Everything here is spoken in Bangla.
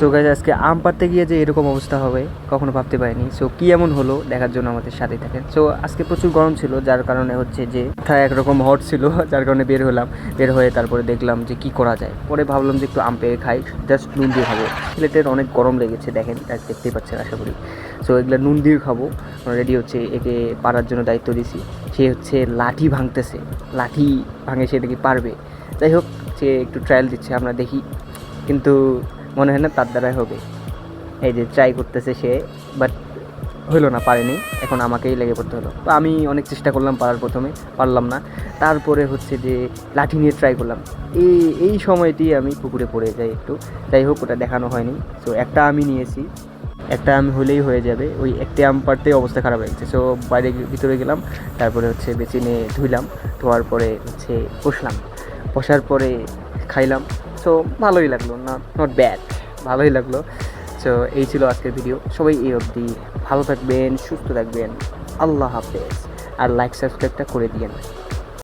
সো গাইস আজকে আম পাড়তে গিয়ে যে এরকম অবস্থা হবে কখনো ভাবতে পারিনি। সো কি এমন হলো দেখার জন্য আমাদের সাথেই থাকেন। সো আজকে প্রচুর গরম ছিল, যার কারণে হচ্ছে যে মাথা একরকম হট ছিল, যার কারণে বের হলাম। বের হয়ে তারপরে দেখলাম যে কি করা যায়, পরে ভাবলাম যে একটু আম পেড়ে খাই, জাস্ট নুন দিয়ে খাবো। সিলেটের অনেক গরম লেগেছে, দেখেন দেখতেই পাচ্ছেন আশা করি। সো এগুলো নুন দিয়ে খাবো। রেডি হচ্ছে, একে পাড়ার জন্য দায়িত্ব দিয়েছি। সে হচ্ছে লাঠি ভাঙতেছে, লাঠি ভাঙে সে দেখি পারবে। যাই হোক, সে একটু ট্রায়াল দিচ্ছে, আমরা দেখি। কিন্তু মনে হয় না তার দ্বারাই হবে। এই যে ট্রাই করতেছে সে, বাট হইলো না, পারেনি। এখন আমাকেই লেগে পড়তে হলো। তো আমি অনেক চেষ্টা করলাম পারার, প্রথমে পারলাম না। তারপরে হচ্ছে যে লাঠি নিয়ে ট্রাই করলাম। এই সময়টি আমি পুকুরে পড়ে যাই একটু। যাই হোক, ওটা দেখানো হয়নি। সো একটা আমি নিয়েছি, একটা আম হলেই হয়ে যাবে। ওই একটি আম পাড়তেই অবস্থা খারাপ হয়ে গেছে। সো বাইরে ভিতরে গেলাম, তারপরে হচ্ছে বেসিনে ধুইলাম, ধোয়ার পরে হচ্ছে বসলাম। বসার পরে খাইলাম। সো ভালোই লাগলো, নট ব্যাড, ভালোই লাগলো। সো এই ছিল আজকের ভিডিও। সবাই এই অবধি ভালো থাকবেন, সুস্থ থাকবেন। আল্লাহ হাফেজ। আর লাইক সাবস্ক্রাইবটা করে দিয়েন।